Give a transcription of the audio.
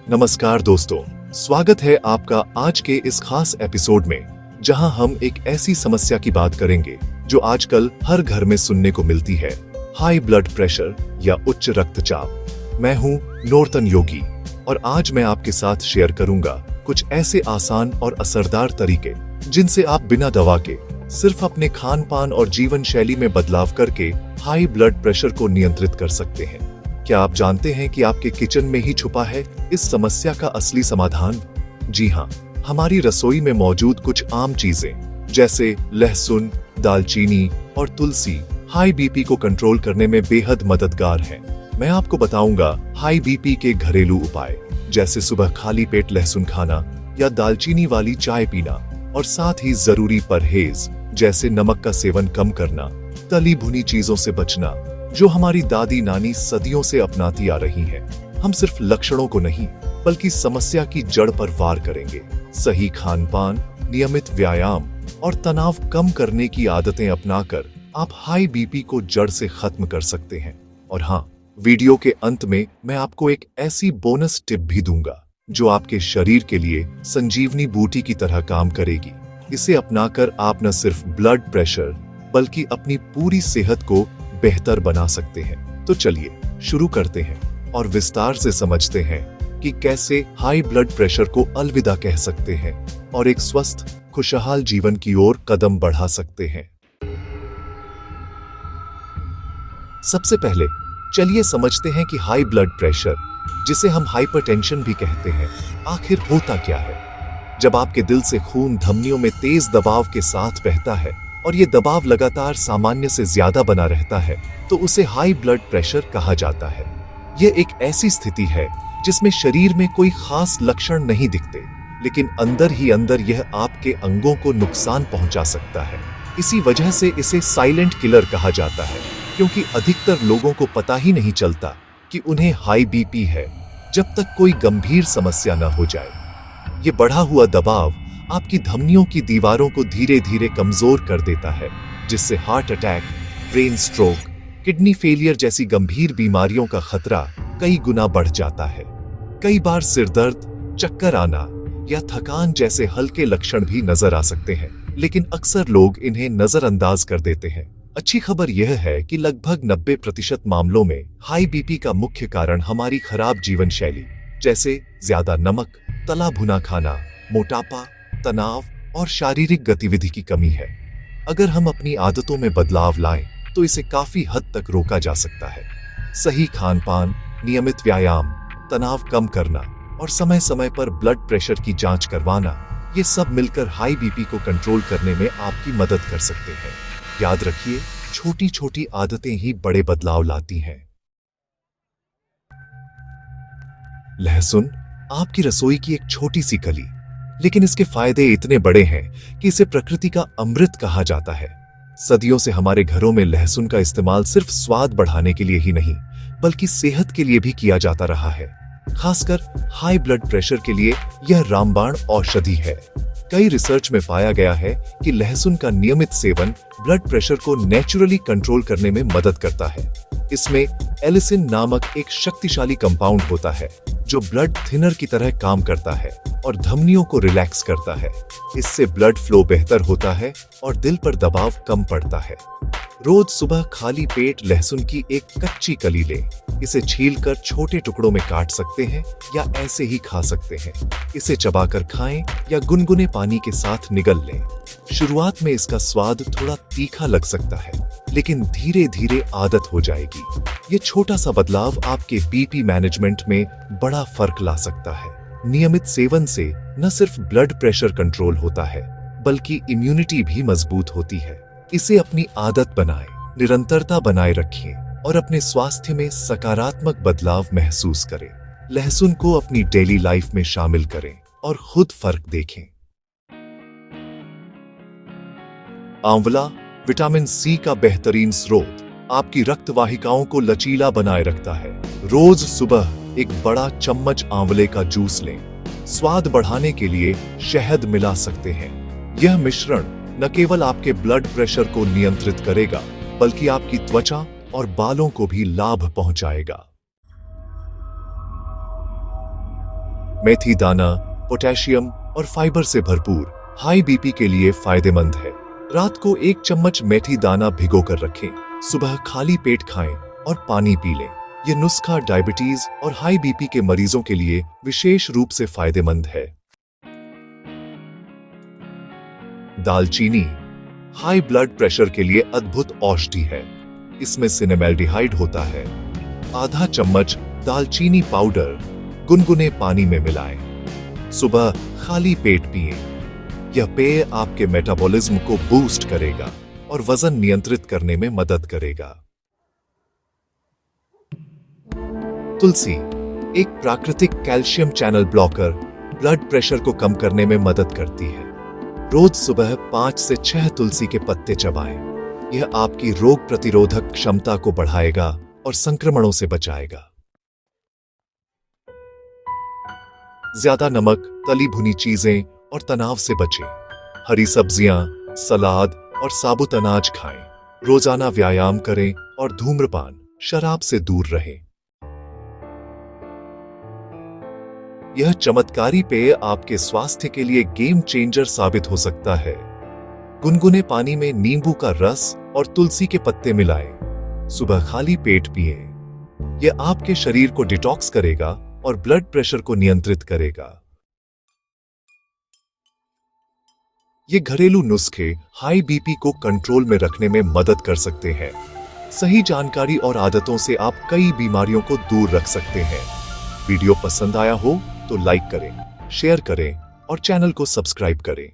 नमस्कार दोस्तों, स्वागत है आपका आज के इस खास एपिसोड में जहां हम एक ऐसी समस्या की बात करेंगे जो आजकल हर घर में सुनने को मिलती है, हाई ब्लड प्रेशर या उच्च रक्तचाप। मैं हूं नूरतन योगी और आज मैं आपके साथ शेयर करूंगा कुछ ऐसे आसान और असरदार तरीके जिनसे आप बिना दवा के सिर्फ अपने खान पान और जीवन शैली में बदलाव करके हाई ब्लड प्रेशर को नियंत्रित कर सकते हैं। क्या आप जानते हैं कि आपके किचन में ही छुपा है इस समस्या का असली समाधान? जी हाँ, हमारी रसोई में मौजूद कुछ आम चीजें जैसे लहसुन, दालचीनी और तुलसी हाई बीपी को कंट्रोल करने में बेहद मददगार हैं। मैं आपको बताऊंगा हाई बीपी के घरेलू उपाय, जैसे सुबह खाली पेट लहसुन खाना या दालचीनी वाली चाय पीना, और साथ ही जरूरी परहेज जैसे नमक का सेवन कम करना, तली भुनी चीजों से बचना, जो हमारी दादी नानी सदियों से अपनाती आ रही हैं। हम सिर्फ लक्षणों को नहीं बल्कि समस्या की जड़ पर वार करेंगे। सही खान पान, नियमित व्यायाम और तनाव कम करने की आदतें अपनाकर आप हाई बीपी को जड़ से खत्म कर सकते हैं। और हाँ, वीडियो के अंत में मैं आपको एक ऐसी बोनस टिप भी दूंगा जो आपके शरीर के लिए संजीवनी बूटी की तरह काम करेगी। इसे अपनाकर आप न सिर्फ ब्लड प्रेशर बल्कि अपनी पूरी सेहत को बेहतर बना सकते हैं। तो चलिए शुरू करते हैं और विस्तार से समझते हैं कि कैसे हाई ब्लड प्रेशर को अलविदा कह सकते हैं और एक स्वस्थ, खुशहाल जीवन की ओर कदम बढ़ा सकते हैं। सबसे पहले चलिए समझते हैं कि हाई ब्लड प्रेशर, जिसे हम हाइपरटेंशन भी कहते हैं, आखिर होता क्या है। जब आपके दिल से खून धमनियों में तेज दबाव के साथ बहता है और ये दबाव लगातार सामान्य से ज्यादा बना रहता है तो उसे हाई ब्लड प्रेशर कहा जाता है। यह एक ऐसी स्थिति है जिसमें शरीर में कोई खास लक्षण नहीं दिखते, लेकिन अंदर ही अंदर यह आपके अंगों को नुकसान पहुंचा सकता है। इसी वजह से इसे साइलेंट किलर कहा जाता है, क्योंकि अधिकतर लोगों को पता ही नहीं चलता कि उन्हें हाई बीपी है जब तक कोई गंभीर समस्या न हो जाए। ये बढ़ा हुआ दबाव आपकी धमनियों की दीवारों को धीरे धीरे कमजोर कर देता है, जिससे heart attack, brain stroke, kidney failure जैसी गंभीर बीमारियों का खतरा कई गुना बढ़ जाता है। कई बार सिर दर्द, चक्कर आना या थकान जैसे हल्के लक्षण भी नजर आ सकते हैं, लेकिन अक्सर लोग इन्हें नजरअंदाज कर देते हैं। अच्छी खबर यह है कि लगभग 90% मामलों में हाई बीपी का मुख्य कारण हमारी खराब जीवन शैली, जैसे ज्यादा नमक, तला भुना खाना, मोटापा, तनाव और शारीरिक गतिविधि की कमी है। अगर हम अपनी आदतों में बदलाव लाएं तो इसे काफी हद तक रोका जा सकता है। सही खान पान, नियमित व्यायाम, तनाव कम करना और समय समय पर ब्लड प्रेशर की जांच करवाना, ये सब मिलकर हाई बीपी को कंट्रोल करने में आपकी मदद कर सकते हैं। याद रखिए, छोटी छोटी आदतें ही बड़े बदलाव लाती हैं। लहसुन आपकी रसोई की एक छोटी सी कली, लेकिन इसके फायदे इतने बड़े हैं कि इसे प्रकृति का अमृत कहा जाता है। सदियों से हमारे घरों में लहसुन का इस्तेमाल सिर्फ स्वाद बढ़ाने के लिए ही नहीं बल्कि सेहत के लिए भी किया जाता रहा है। खासकर हाई ब्लड प्रेशर के लिए यह रामबाण औषधि है। कई रिसर्च में पाया गया है कि लहसुन का नियमित सेवन ब्लड प्रेशर को नेचुरली कंट्रोल करने में मदद करता है। इसमें एलिसिन नामक एक शक्तिशाली कंपाउंड होता है जो ब्लड थिनर की तरह काम करता है और धमनियों को रिलैक्स करता है। इससे ब्लड फ्लो बेहतर होता है और दिल पर दबाव कम पड़ता है। रोज सुबह खाली पेट लहसुन की एक कच्ची कली लें। इसे छीलकर छोटे टुकड़ों में काट सकते हैं या ऐसे ही खा सकते हैं। इसे चबाकर खाएं या गुनगुने पानी के साथ निगल लें। शुरुआत में इसका स्वाद थोड़ा तीखा लग सकता है, लेकिन धीरे धीरे आदत हो जाएगी। ये छोटा सा बदलाव आपके बीपी मैनेजमेंट में बड़ा फर्क ला सकता है। नियमित सेवन से न सिर्फ ब्लड प्रेशर कंट्रोल होता है बल्कि इम्यूनिटी भी मजबूत होती है। इसे अपनी आदत बनाएं, निरंतरता बनाए रखें और अपने स्वास्थ्य में सकारात्मक बदलाव महसूस करें। लहसुन को अपनी डेली लाइफ में शामिल करें और खुद फर्क देखें। आंवला विटामिन सी का बेहतरीन स्रोत आपकी रक्त वाहिकाओं को लचीला बनाए रखता है। रोज सुबह एक बड़ा चम्मच आंवले का जूस लें। स्वाद बढ़ाने के लिए शहद मिला सकते हैं। यह मिश्रण न केवल आपके ब्लड प्रेशर को नियंत्रित करेगा बल्कि आपकी त्वचा और बालों को भी लाभ पहुंचाएगा। मेथी दाना पोटेशियम और फाइबर से भरपूर हाई बीपी के लिए फायदेमंद है। रात को 1 चम्मच मेथी दाना भिगो कर रखें, सुबह खाली पेट खाएं और पानी पी लें। यह नुस्खा डायबिटीज और हाई बीपी के मरीजों के लिए विशेष रूप से फायदेमंद है। दालचीनी हाई ब्लड प्रेशर के लिए अद्भुत औषधि है। इसमें सिनेमैल्डिहाइड होता है। आधा चम्मच दालचीनी पाउडर गुनगुने पानी में मिलाएं। सुबह खाली पेट पिएं। यह पेय आपके मेटाबॉलिज्म को बूस्ट करेगा और वजन नियंत्रित करने में मदद करेगा। तुलसी एक प्राकृतिक calcium channel blocker blood pressure को कम करने में मदद करती है। रोज सुबह 5 से 6 तुलसी के पत्ते चबाएं। यह आपकी रोग प्रतिरोधक क्षमता को बढ़ाएगा और संक्रमणों से बचाएगा। ज्यादा नमक, तली भुनी चीजें और तनाव से बचें। हरी सब्जियां, सलाद और साबुत अनाज खाएं। रोजाना व्यायाम करें और धूम्रपान, शराब से दूर रहें। यह चमत्कारी पेय आपके स्वास्थ्य के लिए गेम चेंजर साबित हो सकता है। गुनगुने पानी में नींबू का रस और तुलसी के पत्ते मिलाएं। सुबह खाली पेट पिएं। यह आपके शरीर को डिटॉक्स करेगा और ब्लड प्रेशर को नियंत्रित करेगा। ये घरेलू नुस्खे हाई बीपी को कंट्रोल में रखने में मदद कर सकते हैं। सही जानकारी और आदतों से आप कई बीमारियों को दूर रख सकते हैं। वीडियो पसंद आया हो तो लाइक करें, शेयर करें और चैनल को सब्सक्राइब करें।